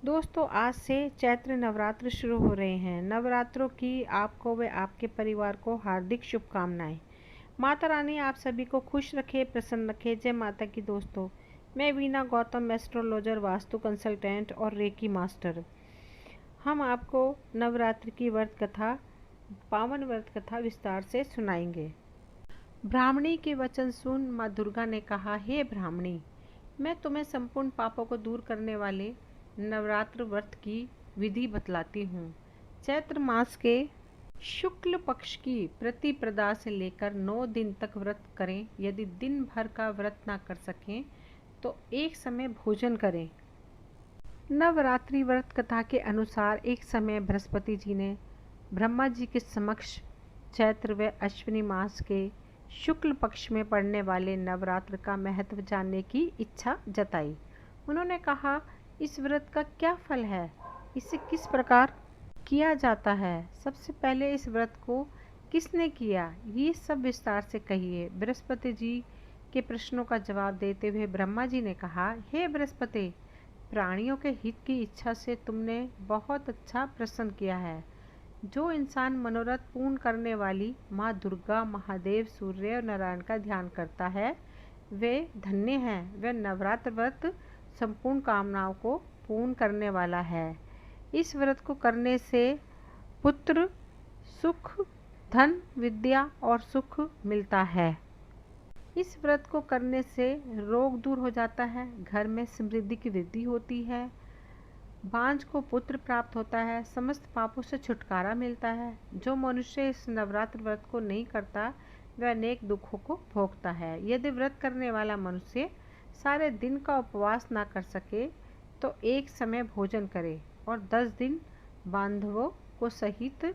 दोस्तों, आज से चैत्र नवरात्र शुरू हो रहे हैं। नवरात्रों की आपको व आपके परिवार को हार्दिक शुभकामनाएं। माता रानी आप सभी को खुश रखे, प्रसन्न रखे। जय माता की। दोस्तों, मैं वीना गौतम, एस्ट्रोलॉजर, वास्तु कंसल्टेंट और रेकी मास्टर। हम आपको नवरात्र की व्रत कथा, पावन व्रत कथा विस्तार से सुनाएंगे। ब्राह्मणी के वचन सुन माँ दुर्गा ने कहा, हे ब्राह्मणी, मैं तुम्हें संपूर्ण पापों को दूर करने वाले नवरात्र व्रत की विधि बतलाती हूँ। चैत्र मास के शुक्ल पक्ष की प्रतिपदा से लेकर 9 दिन तक व्रत करें। यदि दिन भर का व्रत ना कर सकें तो एक समय भोजन करें। नवरात्रि व्रत कथा के अनुसार एक समय बृहस्पति जी ने ब्रह्मा जी के समक्ष चैत्र व अश्विनी मास के शुक्ल पक्ष में पड़ने वाले नवरात्र का महत्व जानने की इच्छा जताई। उन्होंने कहा, इस व्रत का क्या फल है, इसे किस प्रकार किया जाता है, सबसे पहले इस व्रत को किसने किया, ये सब विस्तार से कहिए। बृहस्पति जी के प्रश्नों का जवाब देते हुए ब्रह्मा जी ने कहा, हे बृहस्पति, प्राणियों के हित की इच्छा से तुमने बहुत अच्छा प्रश्न किया है। जो इंसान मनोरथ पूर्ण करने वाली माँ दुर्गा, महादेव, सूर्य और नारायण का ध्यान करता है वे धन्य हैं। वह नवरात्र व्रत संपूर्ण कामनाओं को पूर्ण करने वाला है। इस व्रत को करने से पुत्र, सुख, धन, विद्या और सुख मिलता है। इस व्रत को करने से रोग दूर हो जाता है, घर में समृद्धि की वृद्धि होती है, बांझ को पुत्र प्राप्त होता है, समस्त पापों से छुटकारा मिलता है। जो मनुष्य इस नवरात्र व्रत को नहीं करता वह अनेक दुखों को भोगता है। यदि व्रत करने वाला मनुष्य सारे दिन का उपवास ना कर सके तो एक समय भोजन करे और 10 दिन बांधवों को सहित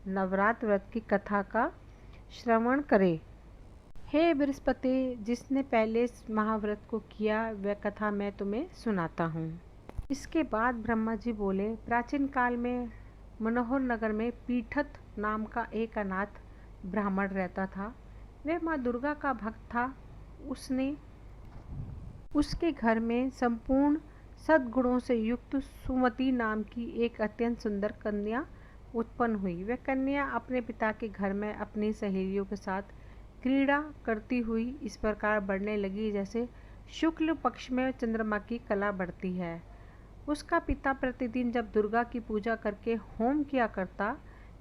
नवरात्र व्रत की कथा का श्रवण करे। हे बृहस्पति, जिसने पहले इस महाव्रत को किया वह कथा मैं तुम्हें सुनाता हूँ। इसके बाद ब्रह्मा जी बोले, प्राचीन काल में मनोहर नगर में पीठत नाम का एक अनाथ ब्राह्मण रहता था। वह माँ दुर्गा का भक्त था। उसके घर में संपूर्ण सद्गुणों से युक्त सुमति नाम की एक अत्यंत सुंदर कन्या उत्पन्न हुई। वह कन्या अपने पिता के घर में अपनी सहेलियों के साथ क्रीड़ा करती हुई इस प्रकार बढ़ने लगी जैसे शुक्ल पक्ष में चंद्रमा की कला बढ़ती है। उसका पिता प्रतिदिन जब दुर्गा की पूजा करके होम किया करता,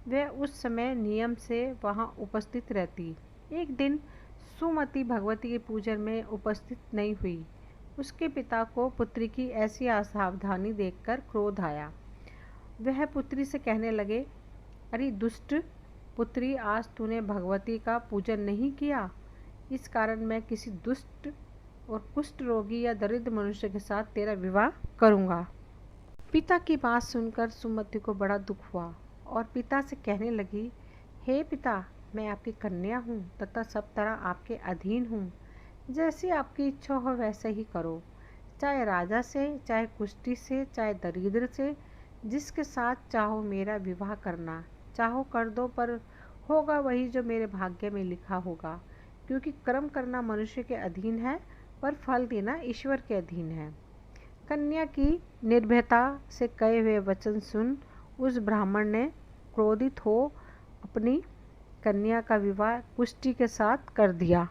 वह उस समय नियम से वहां उपस्थित रहती। एक दिन सुमति भगवती के पूजन में उपस्थित नहीं हुई। उसके पिता को पुत्री की ऐसी असावधानी देखकर क्रोध आया। वह पुत्री से कहने लगे, अरे दुष्ट पुत्री, आज तूने भगवती का पूजन नहीं किया, इस कारण मैं किसी दुष्ट और कुष्ठ रोगी या दरिद्र मनुष्य के साथ तेरा विवाह करूंगा। पिता की बात सुनकर सुमति को बड़ा दुख हुआ और पिता से कहने लगी, हे पिता, मैं आपकी कन्या हूँ तथा सब तरह आपके अधीन हूँ। जैसी आपकी इच्छा हो वैसे ही करो, चाहे राजा से, चाहे कुष्ठी से, चाहे दरिद्र से, जिसके साथ चाहो मेरा विवाह करना चाहो कर दो, पर होगा वही जो मेरे भाग्य में लिखा होगा। क्योंकि कर्म करना मनुष्य के अधीन है पर फल देना ईश्वर के अधीन है। कन्या की निर्भयता से कहे हुए वचन सुन उस ब्राह्मण ने क्रोधित हो अपनी कन्या का विवाह कुष्ठी के साथ कर दिया।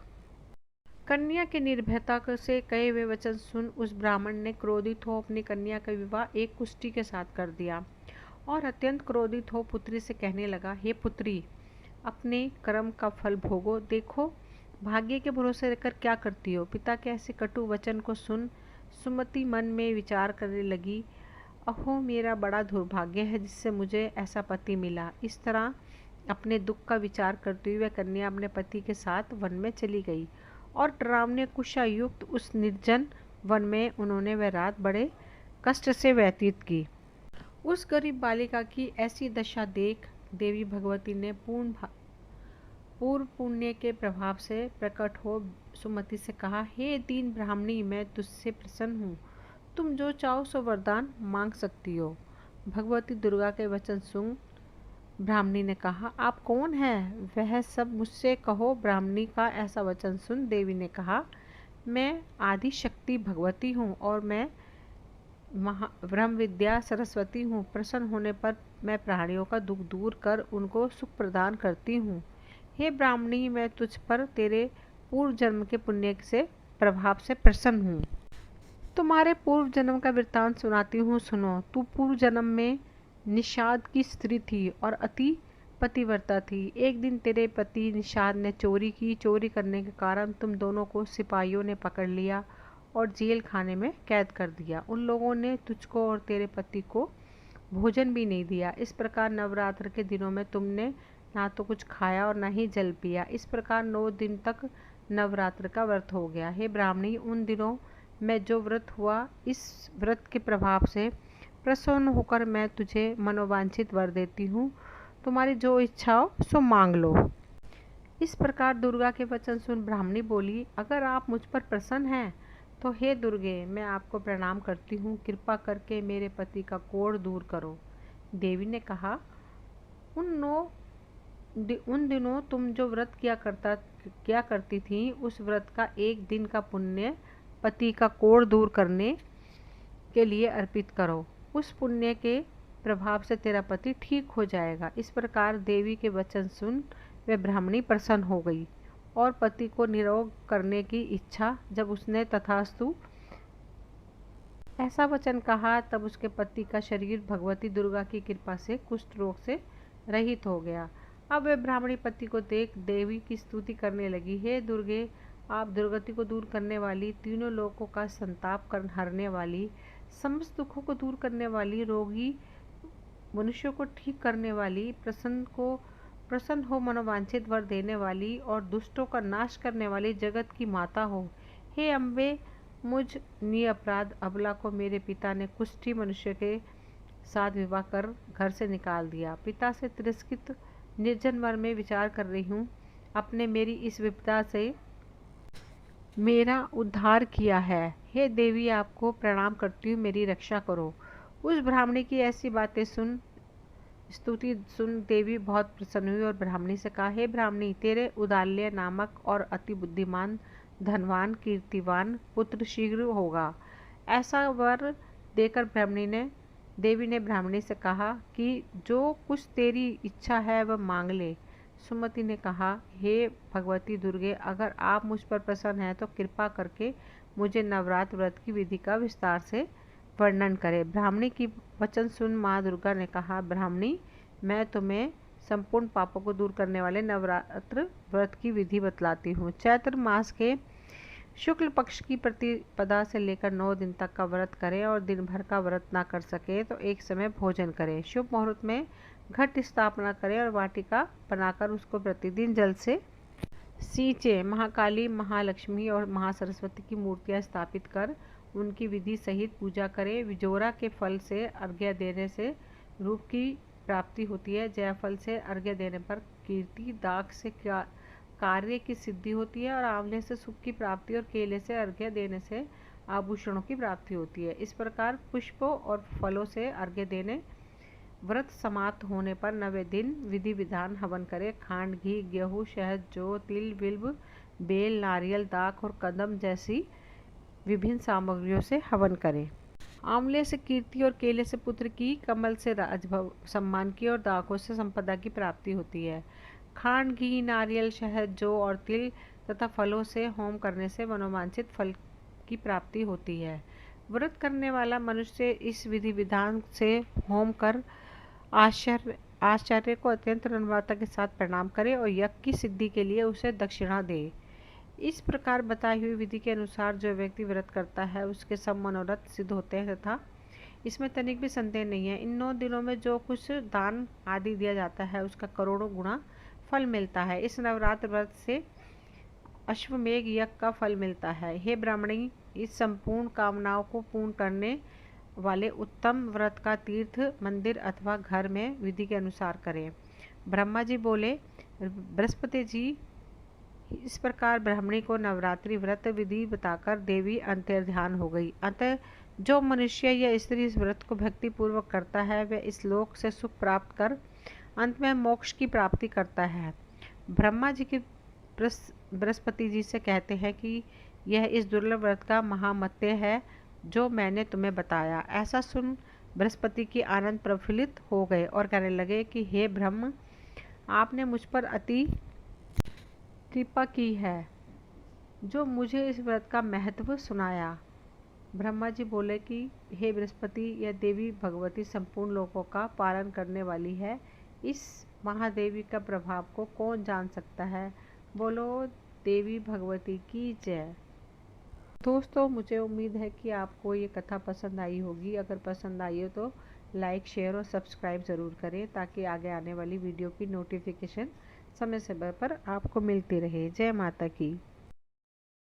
कन्या की निर्भयता से कहे हुए वचन सुन उस ब्राह्मण ने क्रोधित हो अपनी कन्या का विवाह एक कुष्ठी के साथ कर दिया और अत्यंत क्रोधित हो पुत्री से कहने लगा, हे पुत्री, अपने कर्म का फल भोगो। देखो भाग्य के भरोसे रहकर क्या करती हो। पिता के ऐसे कटु वचन को सुन सुमति मन में विचार करने लगी, अहो मेरा बड़ा दुर्भाग्य है जिससे मुझे ऐसा पति मिला। इस तरह अपने दुख का विचार करते हुए कन्या अपने पति के साथ वन में चली गई और डरावने कुशायुक्त उस निर्जन वन में उन्होंने वह रात बड़े कष्ट से व्यतीत की। उस गरीब बालिका की ऐसी दशा देख देवी भगवती ने पूर्व पुण्य के प्रभाव से प्रकट हो सुमति से कहा, हे दीन ब्राह्मणी, मैं तुझसे प्रसन्न हूँ, तुम जो चाहो सो वरदान मांग सकती हो। भगवती दुर्गा के वचन सुन ब्राह्मणी ने कहा, आप कौन हैं, वह सब मुझसे कहो। ब्राह्मणी का ऐसा वचन सुन देवी ने कहा, मैं आदि शक्ति भगवती हूँ और मैं ब्रह्म विद्या सरस्वती हूँ। प्रसन्न होने पर मैं प्राणियों का दुख दूर कर उनको सुख प्रदान करती हूँ। हे ब्राह्मणी, मैं तुझ पर तेरे पूर्व जन्म के पुण्य से प्रभाव से प्रसन्न हूँ। तुम्हारे पूर्व जन्म का वृत्तांत सुनाती हूँ, सुनो। तू पूर्व जन्म में निषाद की स्त्री थी और अति पतिव्रता थी। एक दिन तेरे पति निषाद ने चोरी की। चोरी करने के कारण तुम दोनों को सिपाहियों ने पकड़ लिया और जेल खाने में कैद कर दिया। उन लोगों ने तुझको और तेरे पति को भोजन भी नहीं दिया। इस प्रकार नवरात्र के दिनों में तुमने ना तो कुछ खाया और ना ही जल पिया। इस प्रकार 9 दिन तक नवरात्र का व्रत हो गया। हे ब्राह्मणी, उन दिनों में जो व्रत हुआ, इस व्रत के प्रभाव से प्रसन्न होकर मैं तुझे मनोवांछित वर देती हूँ। तुम्हारी जो इच्छा हो सो मांग लो। इस प्रकार दुर्गा के वचन सुन ब्राह्मणी बोली, अगर आप मुझ पर प्रसन्न हैं तो हे दुर्गे, मैं आपको प्रणाम करती हूँ। कृपा करके मेरे पति का कोढ़ दूर करो। देवी ने कहा, उन दिनों तुम जो व्रत किया करती थी, उस व्रत का एक दिन का पुण्य पति का कोढ़ दूर करने के लिए अर्पित करो। उस पुण्य के प्रभाव से तेरा पति ठीक हो जाएगा। इस प्रकार देवी के वचन सुन वह ब्राह्मणी प्रसन्न हो गई और पति को निरोग करने की इच्छा जब उसने तथास्तु ऐसा वचन कहा, तब उसके पति का शरीर भगवती दुर्गा की कृपा से कुष्ठ रोग से रहित हो गया। अब वह ब्राह्मणी पति को देख देवी की स्तुति करने लगी, हे दुर्गे, आप दुर्गति को दूर करने वाली, तीनों लोगों का संताप हरने वाली, समस्त दुखों को दूर करने वाली, रोगी मनुष्यों को ठीक करने वाली, प्रसन्न हो मनोवांछित वर देने वाली और दुष्टों का नाश करने वाली जगत की माता हो। हे अम्बे, मुझ निरपराध अबला को मेरे पिता ने कुष्ठी मनुष्य के साथ विवाह कर घर से निकाल दिया। पिता से तिरस्कृत निर्जन वर में विचार कर रही हूँ। अपने मेरी इस विपदा से मेरा उद्धार किया है। हे देवी, आपको प्रणाम करती हूँ, मेरी रक्षा करो। उस ब्राह्मणी की ऐसी बातें स्तुति सुन देवी बहुत प्रसन्न हुई और ब्राह्मणी से कहा, हे ब्राह्मणी, तेरे उदाल्य नामक और अति बुद्धिमान, धनवान, कीर्तिवान पुत्र शीघ्र होगा। ऐसा वर देकर देवी ने ब्राह्मणी से कहा कि जो कुछ तेरी इच्छा है वह मांग ले। सुमति ने कहा, हे भगवती दुर्गे, अगर आप मुझ पर प्रसन्न हैं तो कृपा करके मुझे नवरात्र व्रत की विधि का विस्तार से वर्णन करें। ब्राह्मणी की वचन सुन माँ दुर्गा ने कहा, ब्राह्मणी, मैं तुम्हें संपूर्ण पापों को दूर करने वाले नवरात्र व्रत की विधि बतलाती हूँ। चैत्र मास के शुक्ल पक्ष की प्रतिपदा से लेकर 9 दिन तक का व्रत करें और दिन भर का व्रत ना कर सके तो एक समय भोजन करें। शुभ मुहूर्त में घट स्थापना करें और वाटिका बनाकर उसको प्रतिदिन जल से सींचे। महाकाली, महालक्ष्मी और महासरस्वती की मूर्तियां स्थापित कर उनकी विधि सहित पूजा करें। विजोरा के फल से अर्घ्य देने से रूप की प्राप्ति होती है। जयफल से अर्घ्य देने पर कीर्ति, दाख से कार्य की सिद्धि होती है और आंवले से सुख की प्राप्ति और केले से अर्घ्य देने से आभूषणों की प्राप्ति होती है। इस प्रकार पुष्पों और फलों से अर्घ्य देने व्रत समाप्त होने पर 9वें दिन विधि विधान हवन करें। खांड, घी, गेहूँ, शहद, जौ, तिल, बिल्व, बेल, नारियल, दाख और कदम जैसी विभिन्न सामग्रियों से हवन करें। आंवले से कीर्ति और केले से पुत्र की, कमल से राजभव सम्मान की और दाखों से संपदा की प्राप्ति होती है। खांड, घी, नारियल, शहद, जौ और तिल तथा फलों से होम करने से मनोवांछित फल की प्राप्ति होती है। व्रत करने वाला मनुष्य इस विधि विधान से होम कर आचार्य को अत्यंत नम्रता के साथ प्रणाम करे और यज्ञ की सिद्धि के लिए उसे दक्षिणा दे। इस प्रकार बताई हुई विधि के अनुसार जो व्यक्ति व्रत करता है उसके सब मनोरथ सिद्ध होते हैं तथा इसमें तनिक भी संदेह नहीं है। इन 9 दिनों में जो कुछ दान आदि दिया जाता है उसका करोड़ों गुना फल मिलता है। इस नवरात्र व्रत से अश्वमेघ यज्ञ का फल मिलता है। हे ब्राह्मणी, इस संपूर्ण कामनाओं को पूर्ण करने वाले उत्तम व्रत का तीर्थ, मंदिर अथवा घर में विधि के अनुसार करें। ब्रह्मा जी बोले, बृहस्पति जी, इस प्रकार ब्राह्मणी को नवरात्रि व्रत विधि बताकर देवी अंतर्ध्यान हो गई। अतः जो मनुष्य या स्त्री इस व्रत को भक्ति पूर्वक करता है वह इस लोक से सुख प्राप्त कर अंत में मोक्ष की प्राप्ति करता है। ब्रह्मा जी की बृहस्पति जी से कहते हैं कि यह इस दुर्लभ व्रत का महामत्य है। जो मैंने तुम्हें बताया। ऐसा सुन बृहस्पति की आनंद प्रफुल्लित हो गए और कहने लगे कि हे ब्रह्म, आपने मुझ पर अति कृपा की है जो मुझे इस व्रत का महत्व सुनाया। ब्रह्मा जी बोले कि हे बृहस्पति, यह देवी भगवती संपूर्ण लोकों का पालन करने वाली है। इस महादेवी का प्रभाव को कौन जान सकता है। बोलो देवी भगवती की जय। दोस्तों, मुझे उम्मीद है कि आपको ये कथा पसंद आई होगी। अगर पसंद आई हो तो लाइक, शेयर और सब्सक्राइब ज़रूर करें ताकि आगे आने वाली वीडियो की नोटिफिकेशन समय समय पर आपको मिलती रहे। जय माता की।